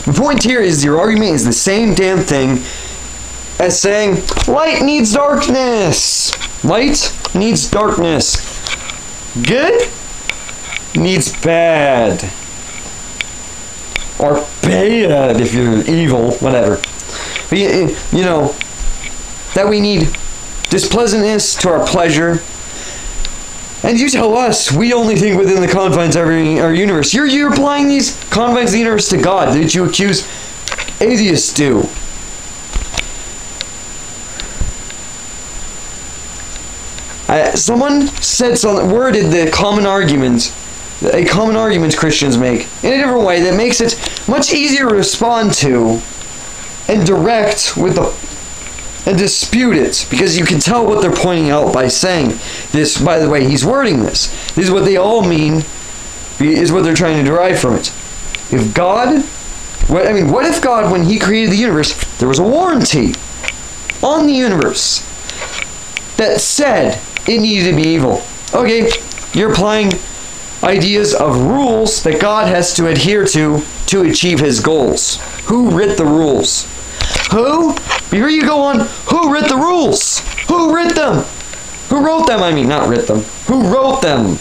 The point here is your argument is the same damn thing as saying light needs darkness. Light needs darkness. Good needs bad. Or bad if you're evil, whatever. But, you know, that we need displeasantness to our pleasure. And you tell us we only think within the confines of our universe. You're applying these confines of the universe to God that you accuse atheists do. Someone said something, worded the common argument Christians make in a different way that makes it much easier to respond to and direct and dispute it, because you can tell what they're pointing out by saying this. By the way, he's wording this. This is what they all mean, is what they're trying to derive from it. If God, what if God, when he created the universe, there was a warranty on the universe that said it needed to be evil? Okay, you're applying ideas of rules that God has to adhere to achieve his goals. Who writ the rules? Who? Before you go on, who writ the rules? Who writ them? Who wrote them? I mean, not writ them. Who wrote them?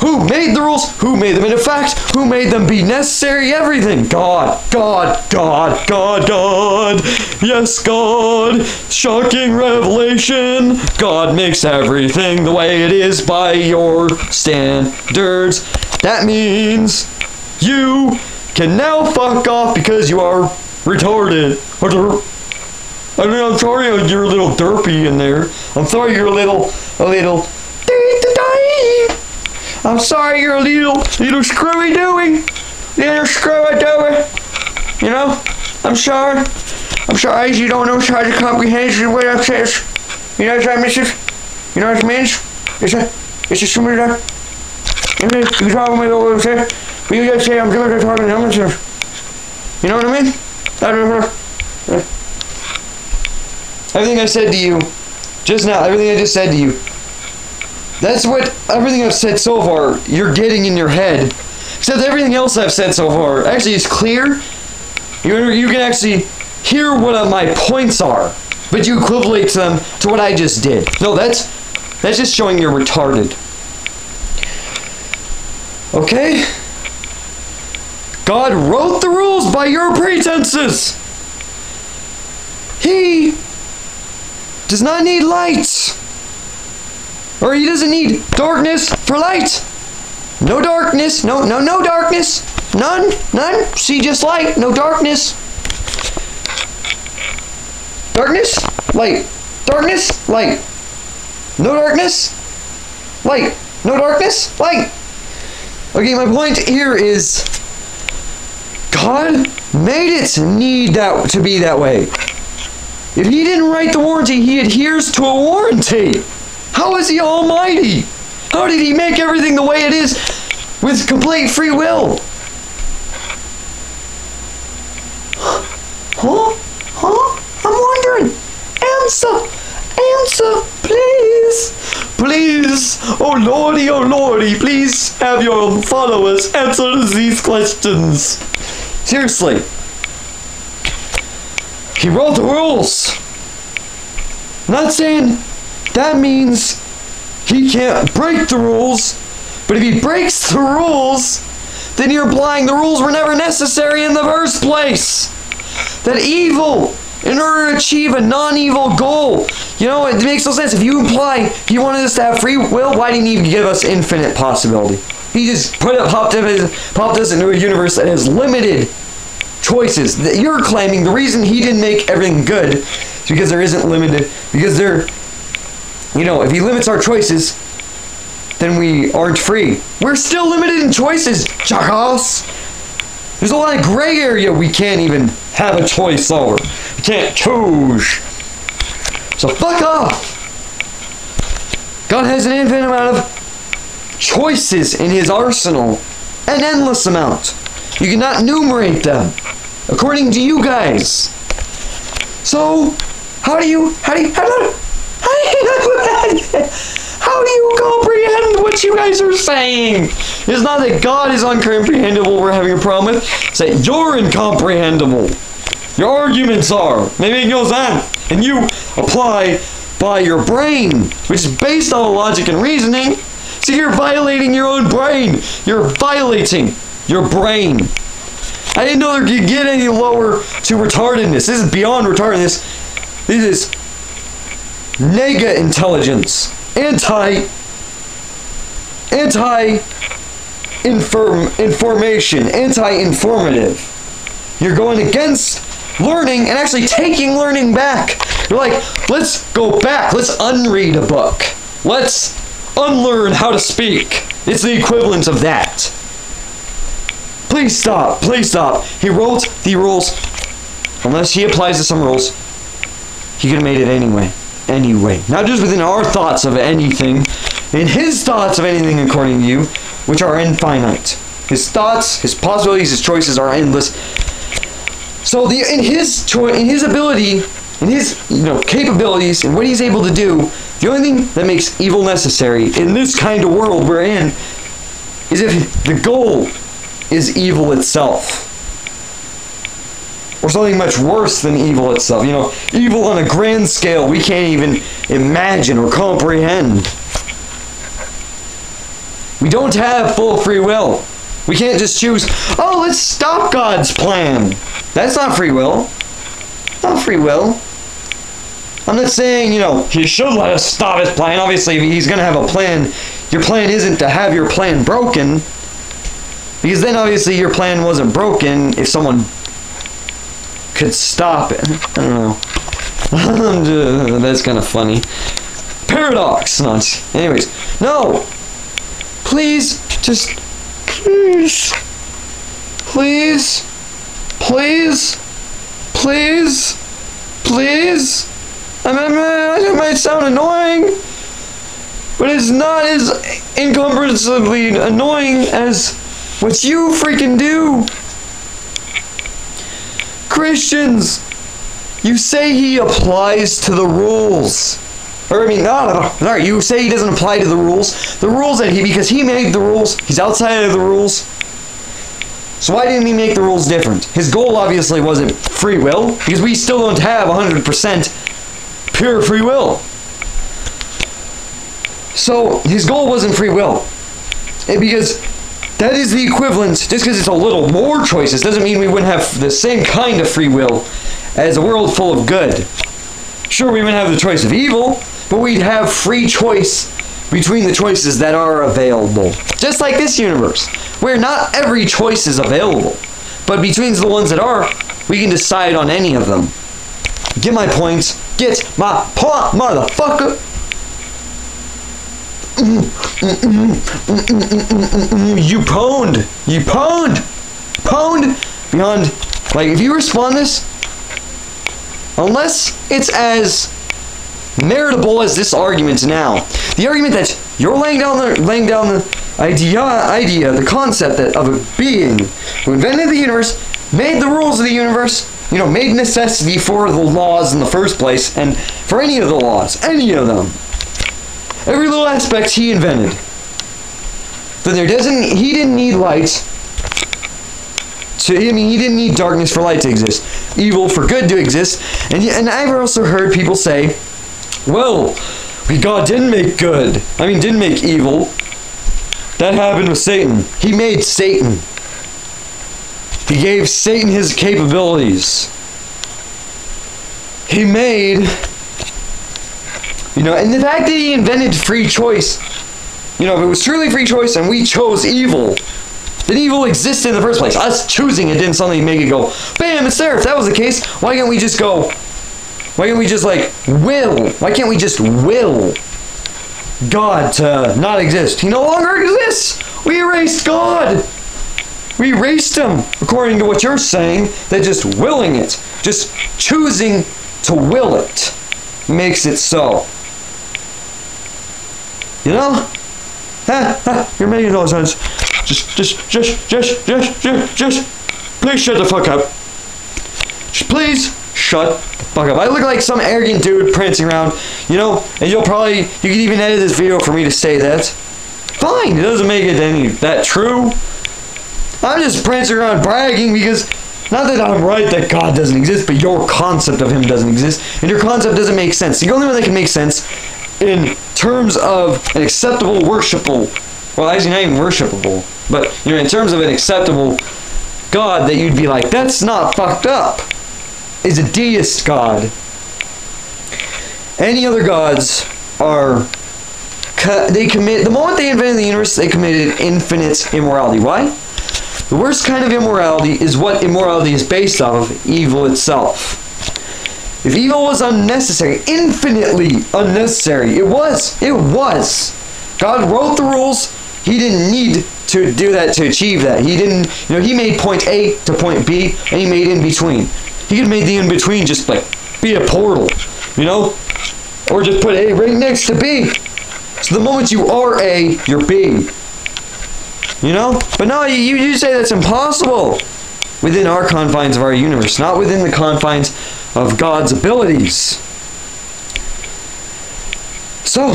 Who made the rules? Who made them into fact? Who made them be necessary? Everything. God. God. God. God. God. Yes, God. Shocking revelation. God makes everything the way it is by your standards. That means you can now fuck off because you are retarded. I mean, I'm sorry you're a little derpy in there. I'm sorry you're a little I'm sorry you're a little screwy-dooey. Little screwy-dooey. You know? I'm sorry you don't know how to comprehend what I says. You know what I mean? You know what it means? It's a similar. You can talk with me what I'm saying, but you just say I'm good at talking to myself. You know what I mean? Everything I said to you just now, everything I just said to you, that's what everything I've said so far you're getting in your head. Except everything else I've said so far actually is clear. You can actually hear what my points are, but you equivalate to them to what I just did. No, that's just showing you're retarded. Okay? God wrote the rules by your pretenses. He does not need light. Or he doesn't need darkness for light. No darkness. No darkness. None. See, just light. No darkness. Darkness. Light. Darkness. Light. No darkness. Light. No darkness. Light. Okay, my point here is God made it need that to be that way. If he didn't write the warranty, he adheres to a warranty. How is he almighty? How did he make everything the way it is with complete free will? Huh? I'm wondering. Answer, please. Please, oh lordy, please have your followers answer these questions. Seriously. He wrote the rules. I'm not saying that means he can't break the rules, but if he breaks the rules, then you're implying the rules were never necessary in the first place. That evil, in order to achieve a non-evil goal, you know, it makes no sense. If you imply he wanted us to have free will, why didn't he even give us infinite possibility? He just popped us into a universe that has limited choices. That you're claiming the reason he didn't make everything good is because there isn't limited, because there, you know, if he limits our choices, then we aren't free. We're still limited in choices, jackass. There's a lot of gray area we can't even have a choice over. We can't choose. So fuck off. God has an infinite amount of choices in his arsenal. An endless amount. You cannot enumerate them, according to you guys. So, how do you comprehend what what you guys are saying. It's not that God is incomprehensible we're having a problem with. It's that you're incomprehensible. Your arguments are. Maybe it goes on. And you apply by your brain, which is based on logic and reasoning. So you're violating your own brain. You're violating your brain. I didn't know there could get any lower to retardedness. This is beyond retardedness. This is nega intelligence. Information. Anti-informative. You're going against learning and actually taking learning back. You're like, let's go back. Let's unread a book. Let's unlearn how to speak. It's the equivalent of that. Please stop. Please stop. He wrote the rules. Unless he applies to some rules, he could have made it anyway. Anyway. Not just within our thoughts of anything. In his thoughts of anything according to you, which are infinite. His thoughts, his possibilities, his choices are endless. So in his ability, in his capabilities, and what he's able to do, the only thing that makes evil necessary in this kind of world we're in is if the goal is evil itself. Or something much worse than evil itself. Evil on a grand scale we can't even imagine or comprehend. We don't have full free will. We can't just choose, oh, let's stop God's plan. That's not free will. Not free will. I'm not saying, he should let us stop his plan. Obviously, if he's going to have a plan, your plan isn't to have your plan broken. Because then, obviously, your plan wasn't broken if someone could stop it. I don't know. That's kind of funny. Paradox. Not. Anyways, no. Please, just... Please. Please. Please. Please. Please. I it might sound annoying, but it's not as incomprehensibly annoying as what you freaking do. Christians, you say he applies to the rules. Sorry, you say he doesn't apply to the rules. The rules that because he made the rules, he's outside of the rules. So why didn't he make the rules different? His goal obviously wasn't free will, because we still don't have 100% pure free will. So his goal wasn't free will. Because that is the equivalent, just because it's a little more choices doesn't mean we wouldn't have the same kind of free will as a world full of good. Sure, we wouldn't have the choice of evil, but we'd have free choice between the choices that are available. Just like this universe, where not every choice is available, but between the ones that are, we can decide on any of them. Get my points. Get my point, motherfucker. You pwned. You pwned. Pwned beyond. Like, if you respond this, unless it's as meritable as this argument now, the argument that you're laying down the idea, the concept that of a being who invented the universe, made the rules of the universe, made necessity for the laws in the first place, and for any of the laws, any of them. Every little aspect he invented. Then he didn't need light. He didn't need darkness for light to exist. Evil for good to exist. And I've also heard people say, well, God didn't make good. Didn't make evil. That happened with Satan. He made Satan. He gave Satan his capabilities. He made, and the fact that he invented free choice, if it was truly free choice and we chose evil, then evil existed in the first place. Us choosing it didn't suddenly make it go, bam, it's there. If that was the case, why can't we just will? Why can't we just will God to not exist? He no longer exists. We erased God. We erased him, according to what you're saying, that just willing it, just choosing to will it, makes it so. You're making no sense. Just, please shut the fuck up. Just please shut the fuck up. I look like some arrogant dude prancing around, and you can even edit this video for me to say that. fine. It doesn't make it any that true. I'm just prancing around bragging because, not that I'm right that God doesn't exist, but your concept of him doesn't exist, and your concept doesn't make sense. The only one that can make sense in terms of an acceptable, worshipable, well, actually not even worshipable, but in terms of an acceptable God that you'd be like, that's not fucked up, is a deist God. Any other gods are, the moment they invented the universe, they committed infinite immorality. Why? The worst kind of immorality is what immorality is based off of, evil itself. If evil was unnecessary, infinitely unnecessary, it was. God wrote the rules. He didn't need to do that to achieve that. He didn't, he made point A to point B, and he made in between. He could have made the in between just like be a portal, or just put A right next to B. So the moment you are A, you're B. But no, you say that's impossible within our confines of our universe, not within the confines of God's abilities. So,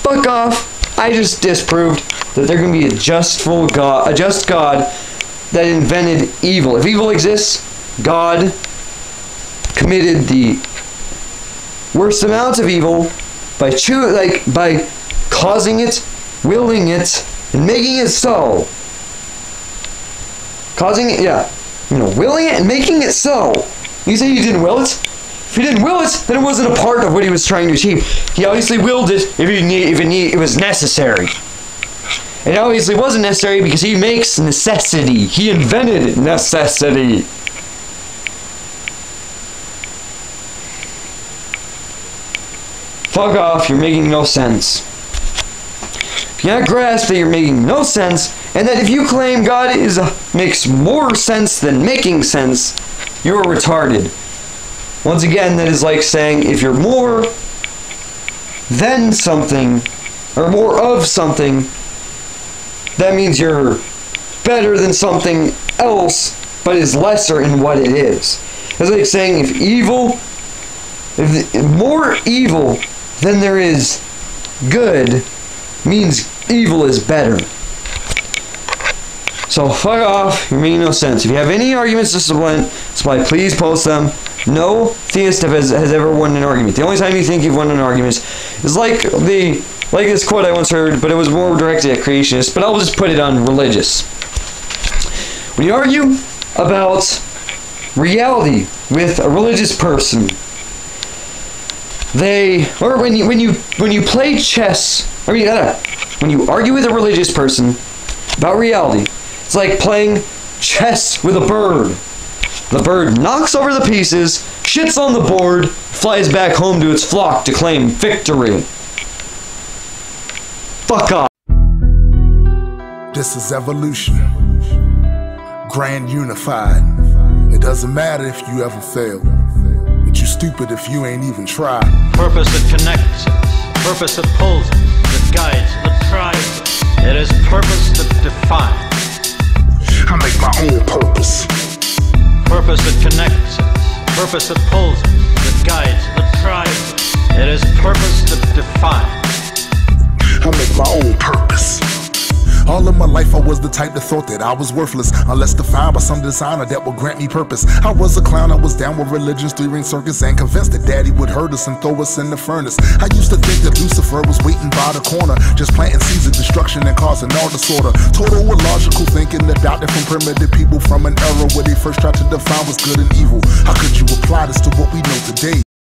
fuck off. I just disproved that there can be a just God that invented evil. If evil exists, God committed the worst amounts of evil by causing it, willing it, and making it so. Causing it, willing it and making it so. You say you didn't will it? If he didn't will it, then it wasn't a part of what he was trying to achieve. He obviously willed it if it was necessary. It obviously wasn't necessary because he makes necessity. He invented necessity. Fuck off, you're making no sense. If you can't grasp that you're making no sense, and that if you claim God makes more sense than making sense, you're retarded. Once again, that is like saying if you're more than something, or more of something, that means you're better than something else, but is lesser in what it is. It's like saying if more evil than there is good means evil is better. So fuck off, you're making no sense. If you have any arguments to supply, please post them. No theist has ever won an argument. The only time you think you've won an argument is like this quote I once heard, but it was more directed at creationists, but I'll just put it on religious. When you argue about reality with a religious person, when you play chess, when you argue with a religious person about reality, it's like playing chess with a bird. The bird knocks over the pieces, shits on the board, flies back home to its flock to claim victory. Fuck off. This is evolution. Grand unified. It doesn't matter if you ever fail. But you're stupid if you ain't even tried. Purpose that connects us. Purpose that pulls us. That guides, that drives us. It is purpose that defines. I make my own purpose. Purpose that connects us. Purpose that pulls us. That guides, that drives us. It is purpose that defines. I make my own purpose. All of my life I was the type that thought that I was worthless unless defined by some designer that would grant me purpose. I was a clown, I was down with religion's three-ring circus and convinced that daddy would hurt us and throw us in the furnace. I used to think that Lucifer was waiting by the corner, just planting seeds of destruction and causing all disorder. Total illogical thinking adopted from primitive people from an era where they first tried to define what's good and evil. How could you apply this to what we know today?